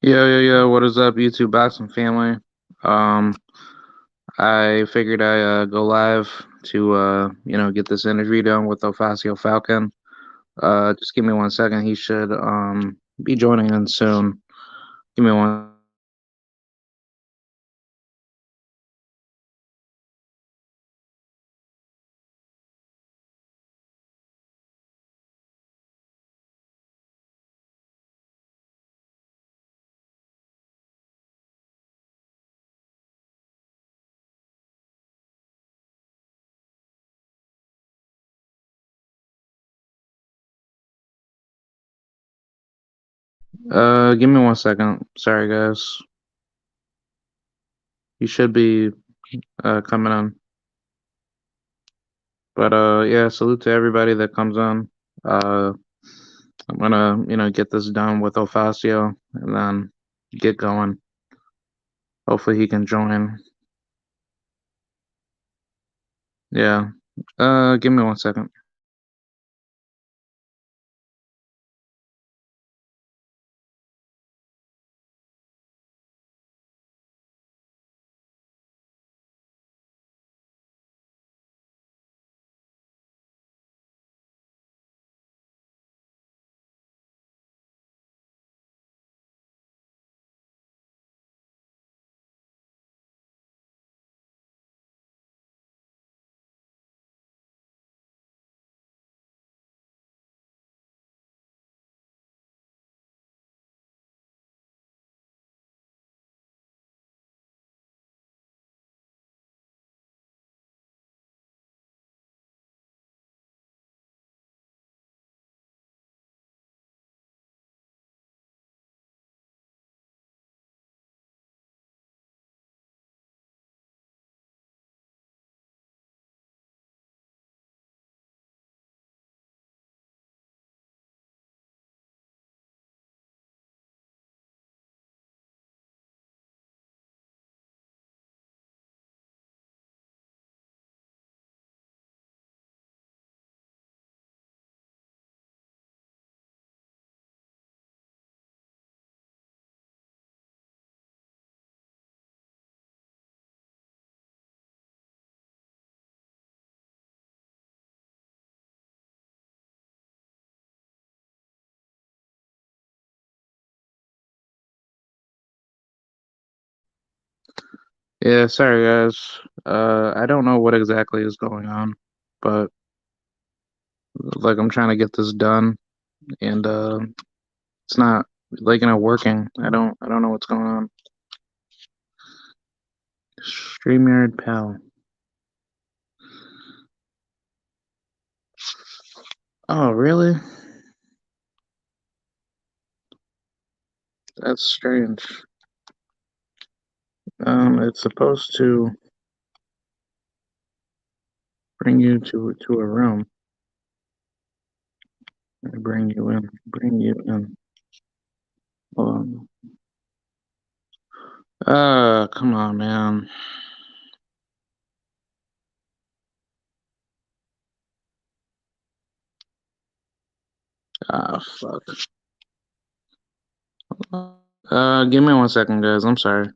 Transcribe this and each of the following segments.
What is up, YouTube bots and family? Um, I figured I go live to get this interview done with Ofacio Falcon. Just give me 1 second. He should be joining in soon. Give me one. Give me 1 second. Sorry, guys. He should be coming on. But yeah, salute to everybody that comes on. I'm gonna get this done with Ofacio and then get going. Hopefully he can join. Yeah. Give me 1 second. Yeah, sorry guys. I don't know what exactly is going on, but like I'm trying to get this done and it's not working. I don't know what's going on. StreamYard Pal. Oh, really? That's strange. It's supposed to bring you to a room. Bring you in. Bring you in. Hold on. Come on, man. Ah, fuck. Give me 1 second, guys. I'm sorry.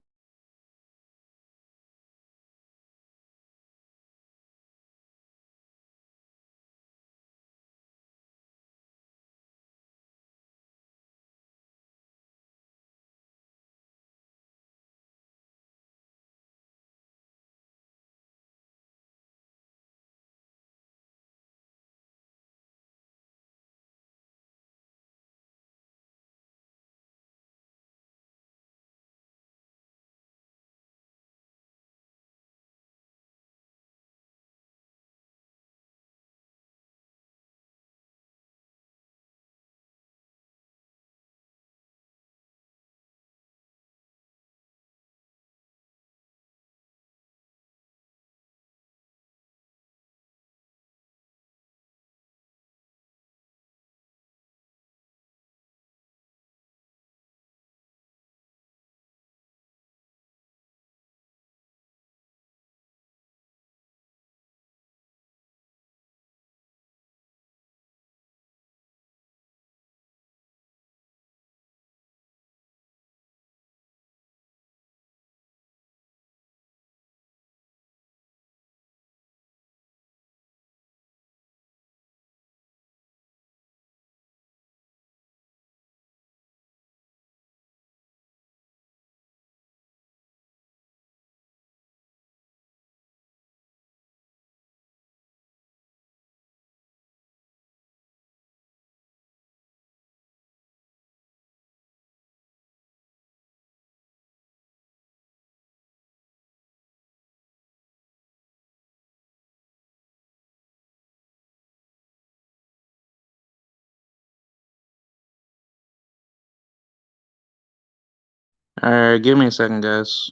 All right, give me a second, guys.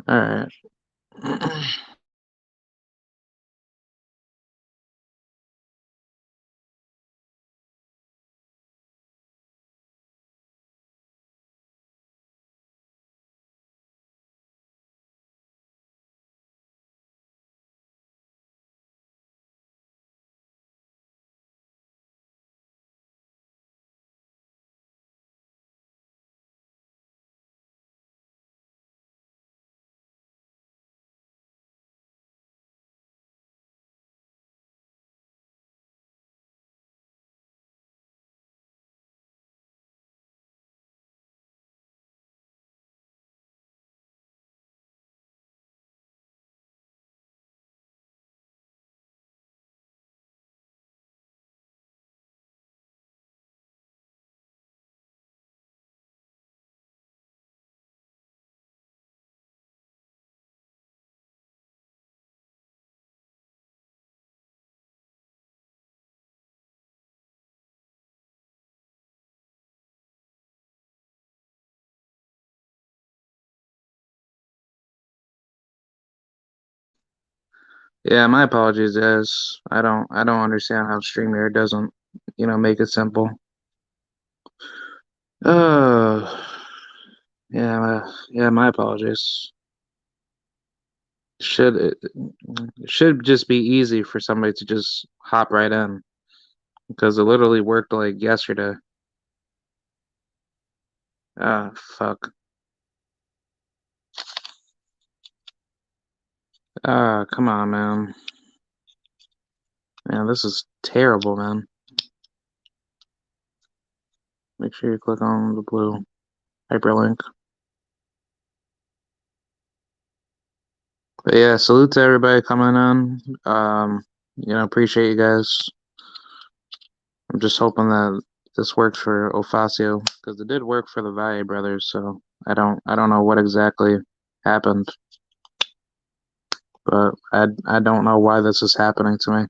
All right. Yeah, my apologies, guys. I don't understand how StreamYard doesn't, make it simple. Uh, yeah, my apologies. It should just be easy for somebody to just hop right in because it literally worked like yesterday. Ah, fuck. Ah, come on, man. Man, this is terrible, man. Make sure you click on the blue hyperlink. But yeah, salute to everybody coming in. Appreciate you guys. I'm just hoping that this works for Ofacio because it did work for the Valle brothers. So I don't know what exactly happened, but I don't know why this is happening to me.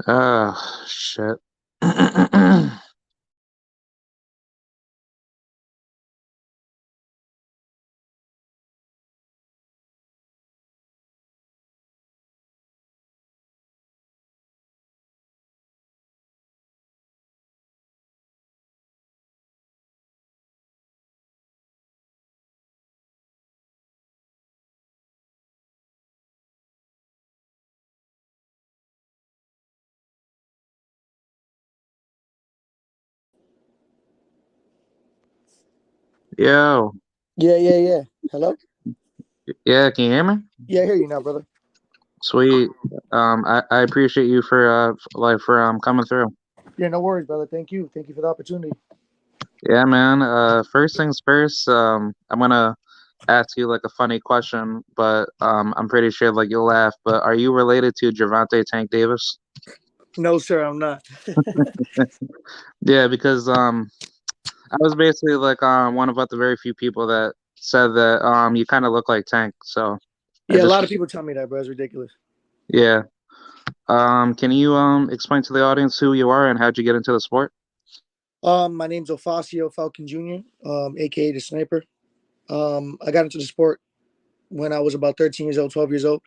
Ah, shit. Yo, Yeah. Hello? yeah, can you hear me? Yeah, I hear you now, brother. Sweet. I appreciate you for coming through. Yeah, no worries, brother. Thank you. Thank you for the opportunity. Yeah, man. First things first. I'm gonna ask you like a funny question, but I'm pretty sure like you'll laugh. But are you related to Javante Tank Davis? No, sir, I'm not. Yeah, because I was basically like one of the very few people that said that you kind of look like Tank. So I Yeah, a just lot of people tell me that, bro. It's ridiculous. yeah. Can you explain to the audience who you are and how'd you get into the sport? My name's Ofacio Falcon Jr., aka the sniper. I got into the sport when I was about 13 years old, 12 years old.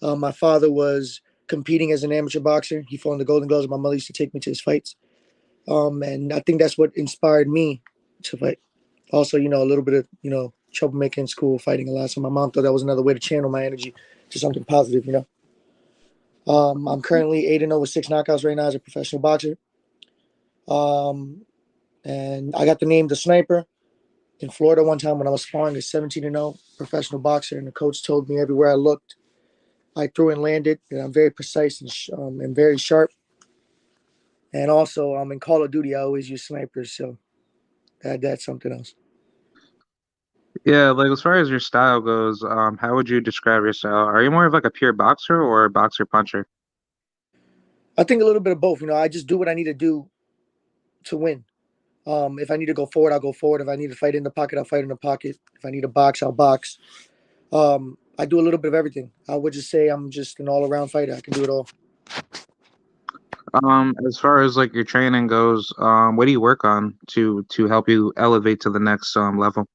My father was competing as an amateur boxer. He fought in the Golden Gloves. My mother used to take me to his fights. And I think that's what inspired me to fight. Also, a little bit of, troublemaking in school, fighting a lot. So my mom thought that was another way to channel my energy to something positive. I'm currently 8-0 with 6 knockouts right now as a professional boxer. Um, and I got the name the Sniper in Florida one time when I was sparring a 17-0 professional boxer, and the coach told me everywhere I looked, I threw and landed, and I'm very precise and very sharp. And also, in Call of Duty, I always use snipers, so that's something else. Yeah, like as far as your style goes, how would you describe your style? Are you more of like a pure boxer or a boxer puncher? I think a little bit of both. I just do what I need to do to win. If I need to go forward, I'll go forward. If I need to fight in the pocket, I'll fight in the pocket. If I need to box, I'll box. I do a little bit of everything. I would just say I'm just an all-around fighter. I can do it all. As far as like your training goes, what do you work on to help you elevate to the next level?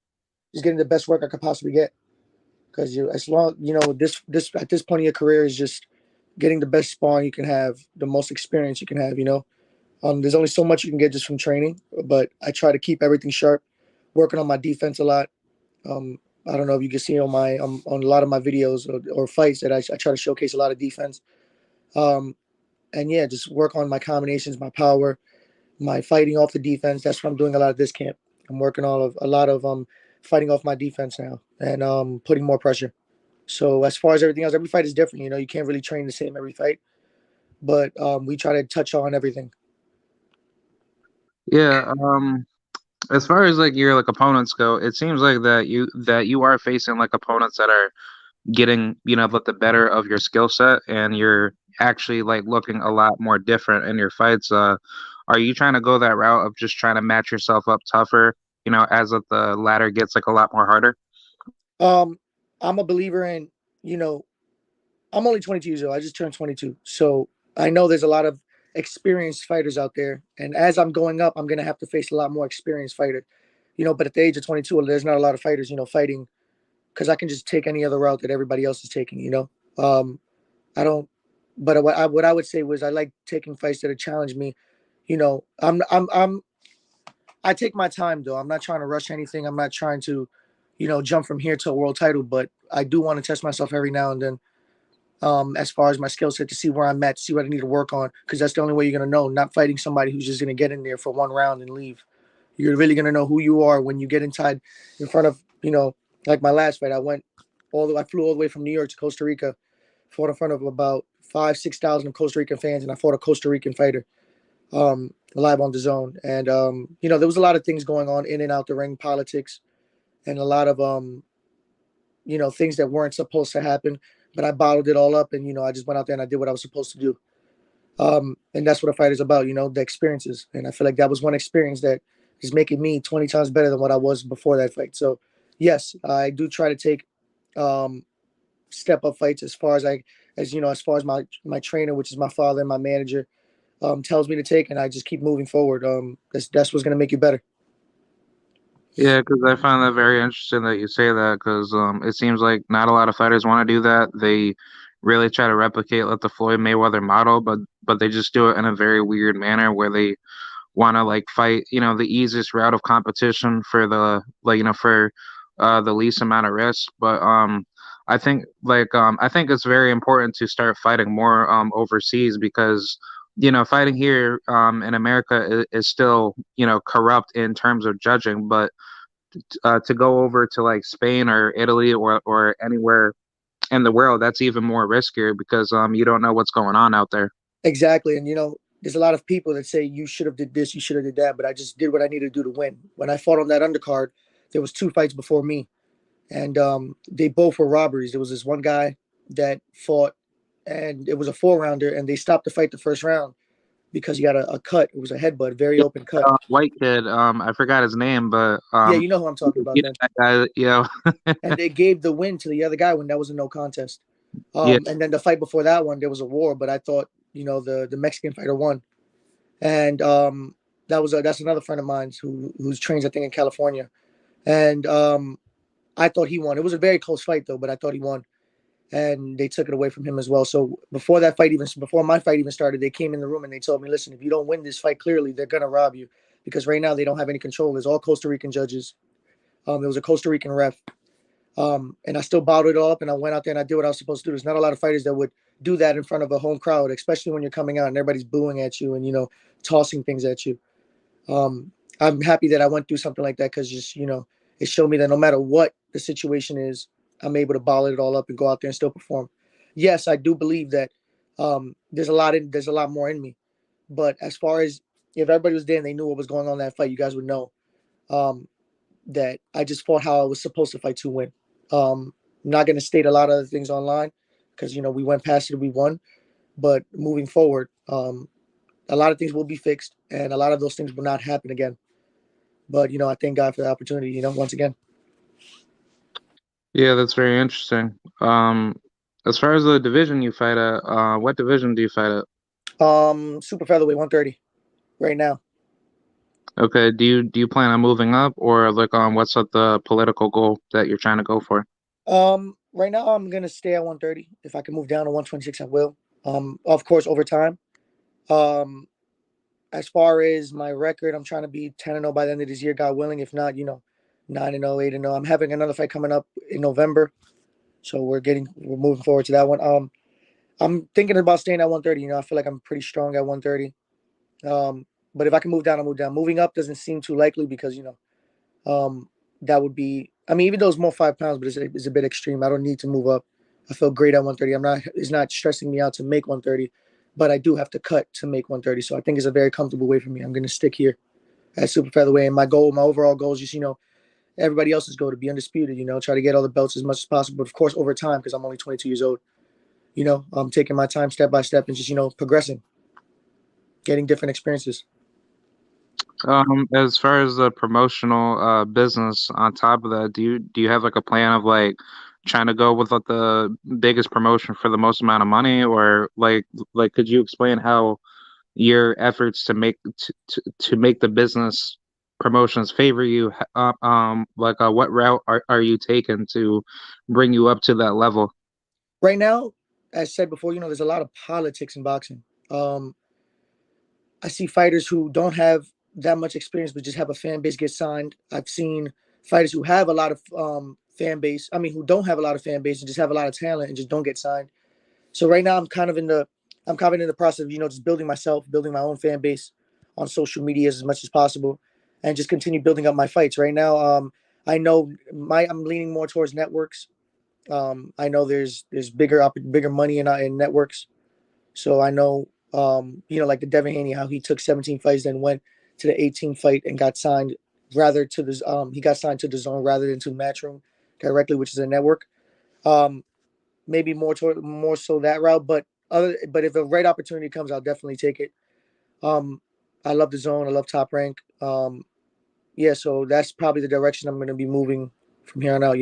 Just getting the best work I could possibly get. Because you, as long this at this point in your career is just getting the best sparring you can have, the most experience you can have. There's only so much you can get just from training, but I try to keep everything sharp, working on my defense a lot. I don't know if you can see on my on a lot of my videos or fights that I try to showcase a lot of defense. Um, and yeah, just work on my combinations, my power, my fighting off the defense. That's what I'm doing a lot of this camp. I'm working on a lot of fighting off my defense now and putting more pressure. So as far as everything else, every fight is different. You can't really train the same every fight, but we try to touch on everything. Yeah, as far as like your like opponents go, it seems like that you are facing like opponents that are getting, the better of your skill set, and you're actually like looking a lot more different in your fights. Are you trying to go that route of just trying to match yourself up tougher, as the ladder gets like a lot more harder? Um, I'm a believer in, you know, I'm only 22 years old. I just turned 22. So I know there's a lot of experienced fighters out there. And as I'm going up, I'm going to have to face a lot more experienced fighter. But at the age of 22, there's not a lot of fighters, fighting because I can just take any other route that everybody else is taking. I don't, but what I would say was I like taking fights that have challenged me. I take my time though. I'm not trying to rush anything. I'm not trying to, jump from here to a world title, but I do want to test myself every now and then. As far as my skill set to see where I'm at, to see what I need to work on, because that's the only way you're gonna know. Not fighting somebody who's just gonna get in there for one round and leave. You're really gonna know who you are when you get inside in front of, like my last fight. I flew all the way from New York to Costa Rica, fought in front of about 5, 6 thousand Costa Rican fans, and I fought a Costa Rican fighter, live on the zone. And there was a lot of things going on in and out the ring, politics, and a lot of things that weren't supposed to happen. But I bottled it all up, and I just went out there and I did what I was supposed to do. And that's what a fight is about, the experiences. And I feel like that was one experience that is making me 20 times better than what I was before that fight. So, yes, I do try to take um, step up fights as far as my trainer, which is my father and my manager, tells me to take, and I just keep moving forward. That's what's gonna make you better. Yeah, because I find that very interesting that you say that, because it seems like not a lot of fighters want to do that. They really try to replicate like the Floyd Mayweather model, but they just do it in a very weird manner where they want to like fight, the easiest route of competition for the like, for the least amount of risk. But I think it's very important to start fighting more overseas, because fighting here in America is still, corrupt in terms of judging, but to go over to like Spain or Italy or anywhere in the world, that's even more riskier, because you don't know what's going on out there. Exactly, and there's a lot of people that say you should have did this, you should have did that, but I just did what I needed to do to win. When I fought on that undercard, there was two fights before me, and they both were robberies. There was this one guy that fought, and it was a 4 rounder, and they stopped the fight the first round because he got a cut. It was a headbutt, very Yeah, open cut. white kid, I forgot his name, but Yeah, you know who I'm talking about then. that guy, And they gave the win to the other guy when that was a no contest. yeah. And then the fight before that one, there was a war, but I thought the Mexican fighter won, and that's another friend of mine who's trains I think in California, and I thought he won. It was a very close fight though, but I thought he won, and they took it away from him as well. So before my fight even started, they came in the room and they told me, listen, if you don't win this fight clearly, they're gonna rob you, because right now they don't have any control. There's all Costa Rican judges. There was a Costa Rican ref. And I still bottled it all up, and I went out there and I did what I was supposed to do. There's not a lot of fighters that would do that in front of a home crowd, especially when you're coming out and everybody's booing at you and tossing things at you. I'm happy that I went through something like that, because just it showed me that no matter what the situation is, I'm able to bottle it all up and go out there and still perform. Yes, I do believe that there's a lot more in me, but as far as if everybody was there and they knew what was going on in that fight, you guys would know um, that I just fought how I was supposed to fight to win. I'm not going to state a lot of other things online because we went past it, we won. But moving forward, a lot of things will be fixed, and a lot of those things will not happen again. But I thank God for the opportunity. Once again. Yeah, that's very interesting. As far as the division you fight at, what division do you fight at? Super featherweight 130 right now. Okay. Do you plan on moving up, or like what's the political goal that you're trying to go for? Right now I'm gonna stay at 130. If I can move down to 126, I will. Of course, over time. Um, as far as my record, I'm trying to be 10-0 by the end of this year, God willing. If not, 9-0, 8-0. I'm having another fight coming up in November, so we're moving forward to that one. I'm thinking about staying at 130. I feel like I'm pretty strong at 130. But if I can move down, I'll move down. Moving up doesn't seem too likely because that would be. I mean, even though it's more 5 pounds, but it's a bit extreme. I don't need to move up. I feel great at 130. I'm not. It's not stressing me out to make 130, but I do have to cut to make 130. So I think it's a very comfortable way for me. I'm going to stick here at super featherweight, and my overall goal is just everybody else's goal to be undisputed. Try to get all the belts as much as possible. But of course, over time, because I'm only 22 years old. I'm taking my time step by step and just progressing, getting different experiences. As far as the promotional business on top of that, do you have like a plan of like trying to go with like the biggest promotion for the most amount of money, or like could you explain how your efforts to make the business promotions favor you? What route are you taking to bring you up to that level? Right now, as said before, there's a lot of politics in boxing. Um, I see fighters who don't have that much experience but just have a fan base get signed. I've seen fighters who have a lot of fan base. I mean, who don't have a lot of fan base and just have a lot of talent and just don't get signed. So right now, I'm kind of in the process of just building myself, building my own fan base on social media as much as possible, and just continue building up my fights. Right now, I know I'm leaning more towards networks. I know there's bigger money in networks. So I know, like the Devin Haney, how he took 17 fights, then went to the 18th fight and got signed he got signed to the zone rather than to Matchroom directly, which is a network. Um, Maybe more so that route, but if the right opportunity comes, I'll definitely take it. Um, I love the zone. I love Top Rank. Yeah, so that's probably the direction I'm going to be moving from here on out.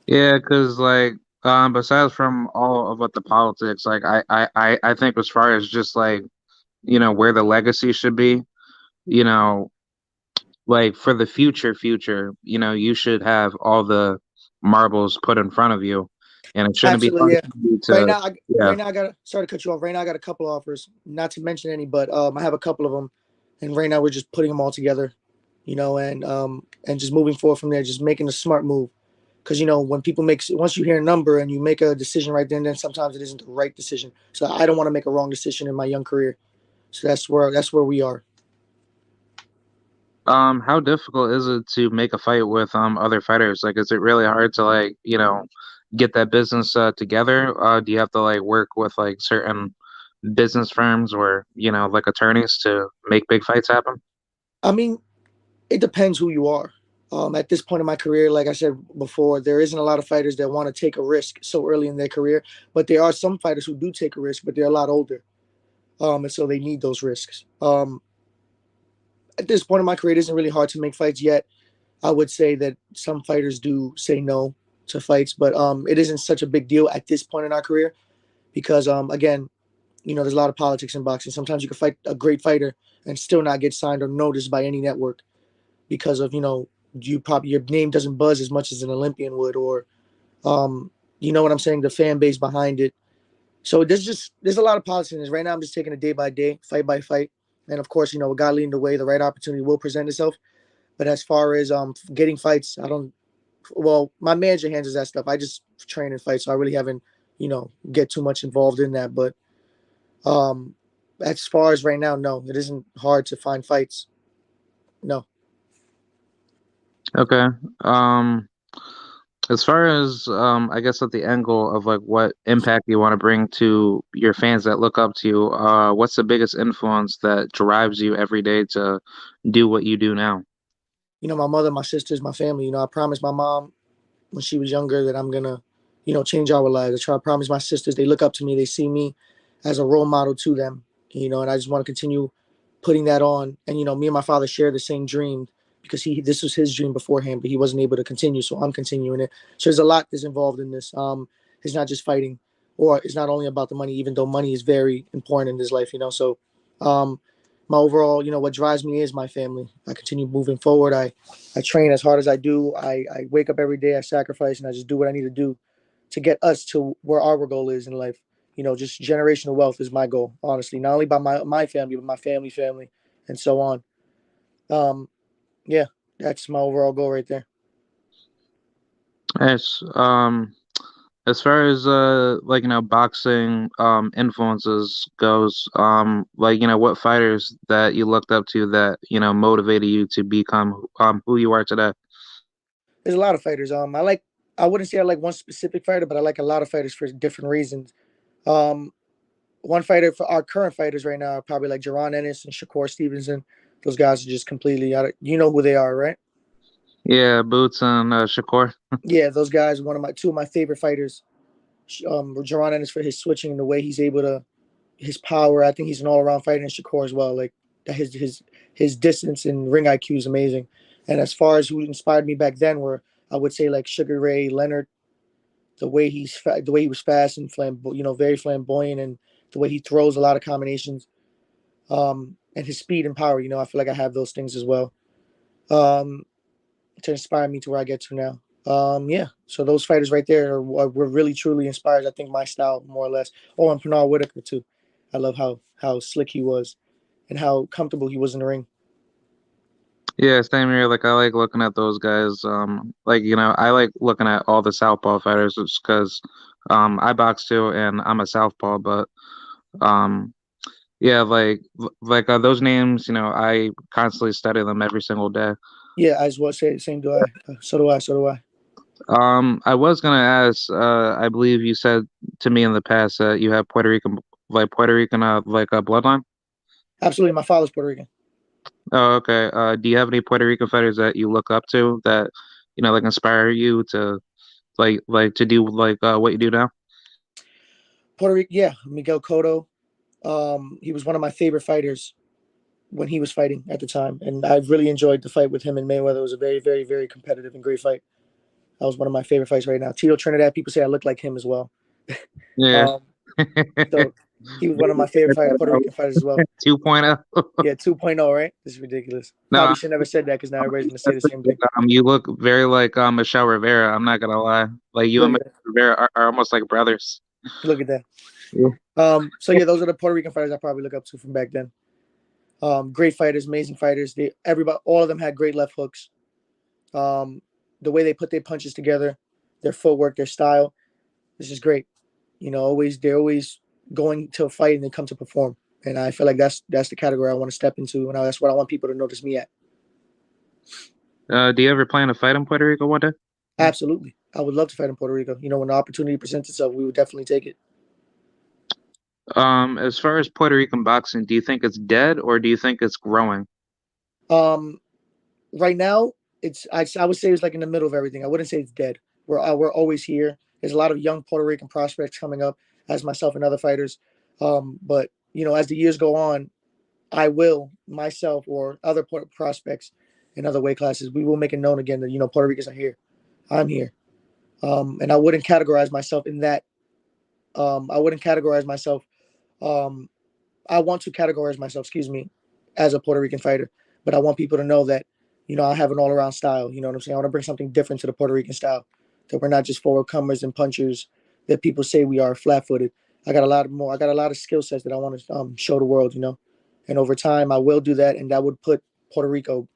Yeah, because like besides from all of what the politics, like I think as far as just like where the legacy should be, you know like for the future, you should have all the marbles put in front of you, and it shouldn't be Absolutely, hard yeah. for you Right to. now, I Yeah. right now I got sorry to cut you off. Right now, I got a couple offers, not to mention any, but I have a couple of them, and right now we're just putting them all together, and just moving forward from there, just making a smart move. Because when people once you hear a number and you make a decision right then sometimes it isn't the right decision. So I don't want to make a wrong decision in my young career. So that's where we are. How difficult is it to make a fight with other fighters? Like, is it really hard to like get that business together? Do you have to like work with like certain business firms or like attorneys to make big fights happen? I mean, it depends who you are. At this point in my career, like I said before, there isn't a lot of fighters that want to take a risk so early in their career, but there are some fighters who do take a risk, but they're a lot older, and so they need those risks. At this point in my career, it isn't really hard to make fights yet. I would say that some fighters do say no to fights, but it isn't such a big deal at this point in our career because, again, there's a lot of politics in boxing. Sometimes you can fight a great fighter and still not get signed or noticed by any network because of your name doesn't buzz as much as an Olympian would, or you know what I'm saying, the fan base behind it. So there's a lot of politics in this. Right now, I'm just taking it day by day, fight by fight, and of course, with God leading the way, the right opportunity will present itself. But as far as getting fights, I don't. Well, my manager handles that stuff. I just train and fight, so I really haven't get too much involved in that. But um, as far as right now, no, it isn't hard to find fights. No. Okay. Um, as far as I guess at the angle of like what impact you want to bring to your fans that look up to you, what's the biggest influence that drives you every day to do what you do now? My mother, my sisters, my family. I promised my mom when she was younger that I'm gonna, change our lives. I try to promise my sisters. They look up to me. They see me as a role model to them. And I just want to continue putting that on. And me and my father share the same dream because this was his dream beforehand, but he wasn't able to continue. So I'm continuing it. So there's a lot that's involved in this. It's not just fighting. or it's not only about the money, even though money is very important in this life, you know. So, um, my overall, you know, what drives me is my family. I continue moving forward. I train as hard as I do. I wake up every day. I sacrifice, and I just do what I need to do to get us to where our goal is in life. You know, just generational wealth is my goal, honestly. Not only by my family, but my family, and so on. Um, yeah, that's my overall goal right there. Yes. As far as like boxing influences goes, like what fighters that you looked up to that motivated you to become who you are today? There's a lot of fighters. I wouldn't say I like one specific fighter, but I like a lot of fighters for different reasons. Um, One fighter for our current fighters right now are probably like Jaron Ennis and Shakur Stevenson. Those guys are just completely out of, you know who they are, right? Yeah, Boots and Shakur. Yeah, those guys. Two of my favorite fighters. Jaron Ennis for his switching and the way he's able to his power. I think he's an all around fighter, and Shakur as well. Like his distance and ring IQ is amazing. And as far as who inspired me back then, were I would say like Sugar Ray Leonard, the way he was fast and very flamboyant, and the way he throws a lot of combinations, and his speed and power. You know, I feel like I have those things as well, um, to inspire me to where I get to now. Yeah, so those fighters right there were really truly inspired. I think my style more or less. Oh, and Bernard Whitaker too. I love how slick he was and how comfortable he was in the ring. Yeah, same here. Like I like looking at those guys. Like I like looking at all the southpaw fighters just because I box too, and I'm a southpaw. But um, yeah, like those names. I constantly study them every single day. Yeah, I as well say the same. Do I? So do I. So do I. I was gonna ask. I believe you said to me in the past that you have Puerto Rican, like a bloodline. Absolutely, my father's Puerto Rican. Oh, okay. Do you have any Puerto Rican fighters that you look up to that like inspire you to like to do like what you do now? Puerto Rican, yeah, Miguel Cotto. He was one of my favorite fighters when he was fighting at the time, and I really enjoyed the fight with him and Mayweather. It was a very, very, very competitive and great fight. That was one of my favorite fights right now. Tito Trinidad, people say I look like him as well. Yeah. Um, so he was one of my favorite Puerto Rican fighters as well. 2.0. Yeah, 2.0, right? This is ridiculous. No, Probably should never said that because now everybody's gonna say the same thing. you look very like Michelle Rivera. I'm not gonna lie. Like you Look and at Michelle that. Rivera are almost like brothers. Look at that. Yeah. So yeah, those are the Puerto Rican fighters I probably look up to from back then. Great fighters, amazing fighters. All of them had great left hooks. Um, the way they put their punches together, their footwork, their style, it's just great. You know, they're always going to a fight and they come to perform. And I feel like that's the category I want to step into, and that's what I want people to notice me at. Do you ever plan to fight in Puerto Rico one day? Absolutely, I would love to fight in Puerto Rico. You know, when the opportunity presents itself, we would definitely take it. As far as Puerto Rican boxing, do you think it's dead or do you think it's growing? Um, right now, I would say it's like in the middle of everything. I wouldn't say it's dead. We're always here. There's a lot of young Puerto Rican prospects coming up, as myself and other fighters. But you know, as the years go on, I will myself or other prospects in other weight classes, we will make it known again that Puerto Ricans are here. I'm here, and I wouldn't categorize myself in that. I wouldn't categorize myself. Um, I want to categorize myself, excuse me, as a Puerto Rican fighter, but I want people to know that I have an all around style. You know what I'm saying? I want to bring something different to the Puerto Rican style. That we're not just forward comers and punchers that people say we are, flat footed. I got a lot more. I got a lot of skill sets that I want to show the world. And over time, I will do that, and that would put Puerto Rico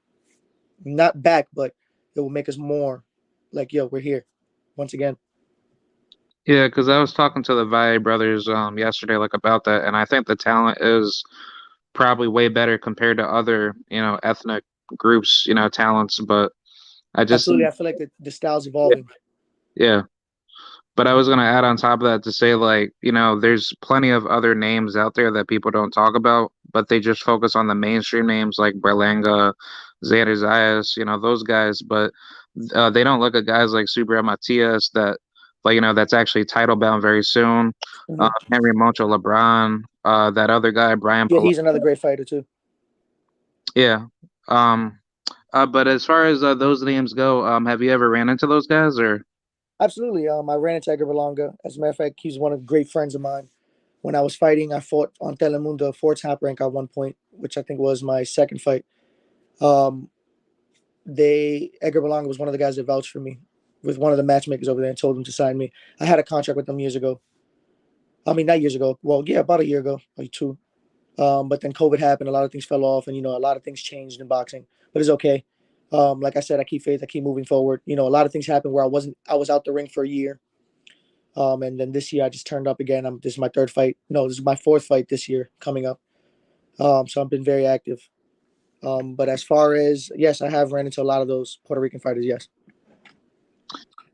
not back, but it will make us more like, yo, we're here once again. Yeah, because I was talking to the Valle brothers yesterday like about that, and I think the talent is probably way better compared to other ethnic groups talents, but I just Absolutely, I feel like the style's evolving. yeah. But I was gonna add on top of that to say like there's plenty of other names out there that people don't talk about, but they just focus on the mainstream names like Berlanga, Xander Zayas, those guys, but they don't look at guys like Subra Matias that like that's actually title bound very soon. Mhm. Henry Moncho LeBron, that other guy Brian Yeah, Pala. he's another great fighter too. Yeah. Um but as far as those names go, have you ever ran into those guys or? Absolutely. I ran into Edgar Berlanga. As a matter of fact, he's one of great friends of mine. When I was fighting, I fought on Telemundo for top rank at one point, which I think was my second fight. Um, Edgar Berlanga was one of the guys that vouched for me with one of the matchmakers over there and told him to sign me. I had a contract with them years ago. I mean, not years ago. Well, yeah, about a year ago, like two. But then COVID happened. A lot of things fell off, and a lot of things changed in boxing. But it's okay. Like I said, I keep faith. I keep moving forward. A lot of things happened where I wasn't. I was out the ring for a year. And then this year I just turned up again. This is my third fight. No, this is my fourth fight this year coming up. So I've been very active. But as far as, yes, I have ran into a lot of those Puerto Rican fighters. Yes.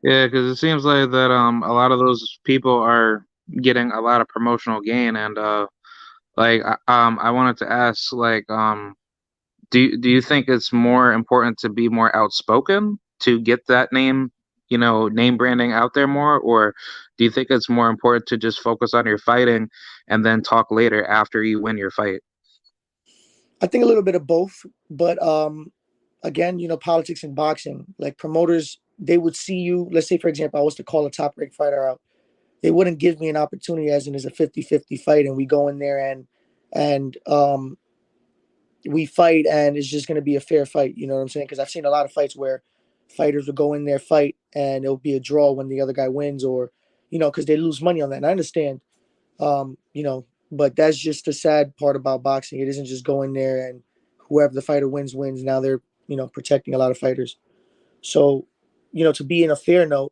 Yeah, because it seems like that a lot of those people are getting a lot of promotional gain, and I wanted to ask do you think it's more important to be more outspoken to get that name, name branding out there more, or do you think it's more important to just focus on your fighting and then talk later after you win your fight? I think a little bit of both, but again, politics in boxing, like promoters, they would see you. Let's say, for example, I was to call a top ranked fighter out, they wouldn't give me an opportunity as in as a 50-50 fight, and we go in there and we fight, and it's just going to be a fair fight. You know what I'm saying? Because I've seen a lot of fights where fighters will go in there, fight, and it'll be a draw when the other guy wins, or because they lose money on that. And I understand, but that's just the sad part about boxing. It isn't just going there and whoever the fighter wins wins. Now they're protecting a lot of fighters. So, to be in a fair note,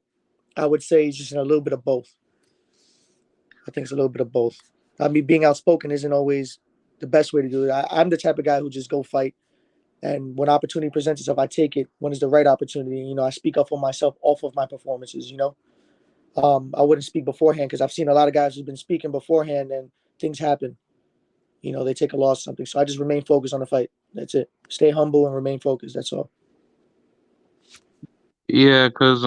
I would say it's just in a little bit of both. I think it's a little bit of both. I mean, being outspoken isn't always the best way to do it. I'm the type of guy who just go fight, and when opportunity presents itself, I take it when it's the right opportunity. I speak up for myself off of my performances. I wouldn't speak beforehand because I've seen a lot of guys who've been speaking beforehand and things happen. They take a loss or something. So I just remain focused on the fight. That's it. Stay humble and remain focused. That's all. Yeah, because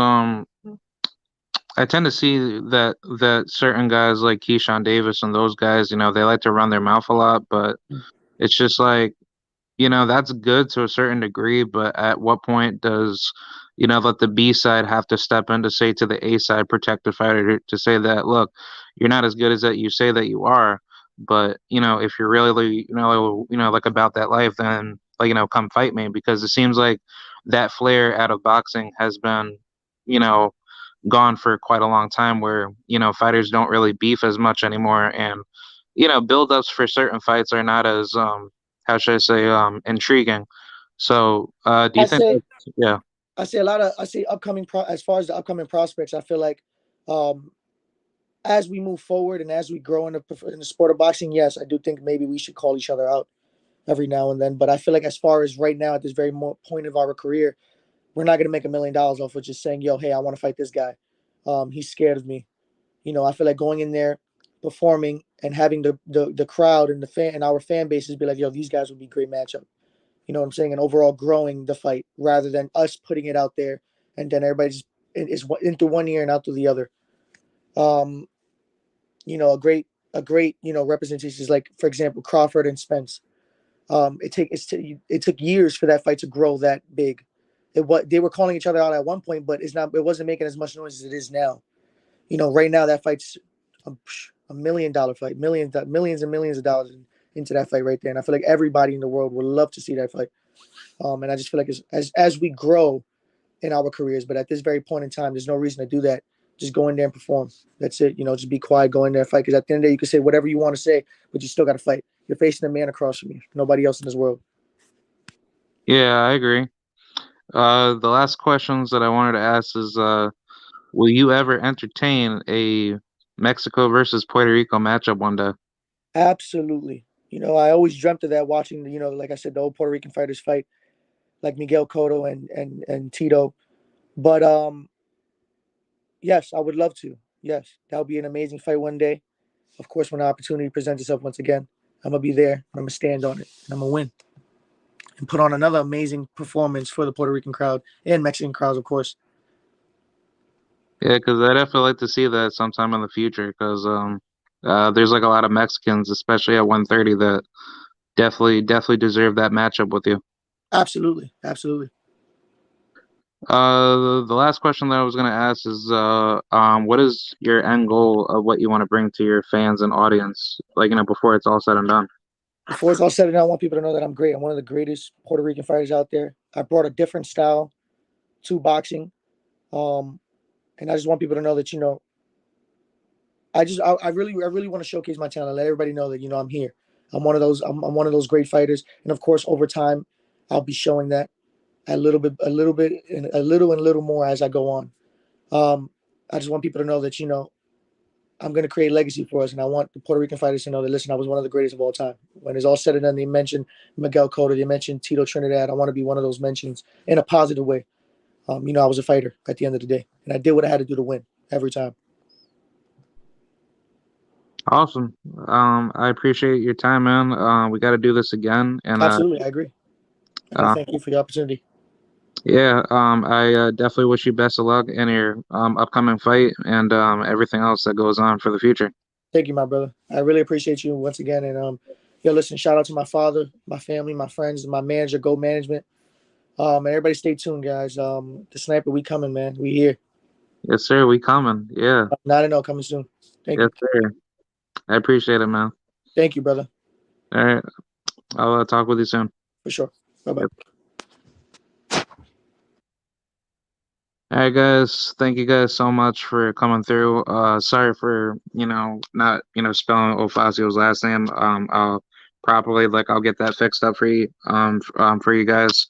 I tend to see that certain guys like Keyshawn Davis and those guys, they like to run their mouth a lot, but it's just like, that's good to a certain degree, but at what point does, let the B side have to step in to say to the A side, protect the fighter, to say that, look, you're not as good as that you say that you are, but, if you're really, like about that life, then, like, come fight me, because it seems like that flair out of boxing has been, you know, gone for quite a long time where, fighters don't really beef as much anymore, and, build-ups for certain fights are not as, how should I say, intriguing. So, do you I think say that's, yeah. I see upcoming as far as the upcoming prospects. I feel like um, as we move forward and as we grow in the sport of boxing, yes, I do think maybe we should call each other out every now and then. But I feel like as far as right now at this very point of our career, we're not going to make $1 million off of just saying, "Yo, hey, I want to fight this guy. He's scared of me." I feel like going in there, performing, and having the crowd and the fan and our fan bases be like, "Yo, these guys would be great matchup." You know what I'm saying? And overall growing the fight rather than us putting it out there and then everybody just is in through one ear and out through the other. Um, a great representation is like, for example, Crawford and Spence. It took years for that fight to grow that big. They were calling each other out at one point, but it wasn't making as much noise as it is now. Right now that fight's $1 million fight, millions and millions of dollars into that fight right there. And I feel like everybody in the world would love to see that fight. And I just feel like as we grow in our careers, but at this very point in time, there's no reason to do that. Just go in there and perform. That's it. Just be quiet, go in there and fight. Because at the end of the day, you can say whatever you want to say, but you still got to fight. You're facing a man across from you. Nobody else in this world. Yeah, I agree. The last questions that I wanted to ask is, will you ever entertain a Mexico versus Puerto Rico matchup one day? Absolutely. I always dreamt of that watching, like I said, the old Puerto Rican fighters fight, like Miguel Cotto and Tito. But yes, I would love to. Yes, that would be an amazing fight one day. Of course, when the opportunity presents itself once again, I'm gonna be there. I'm gonna stand on it, and I'm gonna win and put on another amazing performance for the Puerto Rican crowd and Mexican crowds, of course. Yeah, because I'd definitely like to see that sometime in the future. Because there's like a lot of Mexicans, especially at 130, that definitely deserve that matchup with you. Absolutely, absolutely. The last question that I was gonna ask is, what is your end goal of what you want to bring to your fans and audience, like, before it's all said and done? Before it's all said and done, I want people to know that I'm great. I'm one of the greatest Puerto Rican fighters out there. I brought a different style to boxing. Um, and I just want people to know that, I really want to showcase my talent, let everybody know that, I'm here. I'm one of those great fighters. And of course, over time, I'll be showing that a little more as I go on. I just want people to know that, I'm going to create legacy for us. And I want the Puerto Rican fighters to know that, listen, I was one of the greatest of all time. When it's all said and done, they mentioned Miguel Cotto, they mentioned Tito Trinidad. I want to be one of those mentions in a positive way. I was a fighter at the end of the day, and I did what I had to do to win every time. Awesome. I appreciate your time, man. We got to do this again, and Absolutely, I agree. And I uh, thank you for the opportunity. yeah, I definitely wish you best of luck in your upcoming fight and everything else that goes on for the future. Thank you, my brother. I really appreciate you once again. And listen, shout out to my father, my family, my friends, my manager, Go Management. And everybody stay tuned, guys. The sniper, we coming, man. We here. Yes, sir. We coming. Yeah. 9-0 coming soon. Thank Yes, you. sir. I appreciate it, man. Thank you, brother. All right. I'll talk with you soon. For sure. Bye bye. Yep. All right, guys. Thank you guys so much for coming through. Sorry for, not, spelling Ofacio's last name. I'll properly, like, I'll get that fixed up for you, for you guys.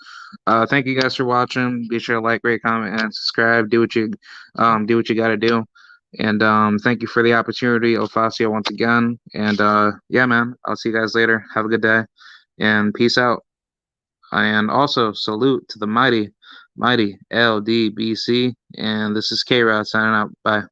Thank you guys for watching. Be sure to like, rate, comment, and subscribe. Do what you got to do. And thank you for the opportunity, Ofacio, once again. And yeah, man, I'll see you guys later. Have a good day, and peace out. And also salute to the mighty LDBC. And this is K Rod signing out. Bye.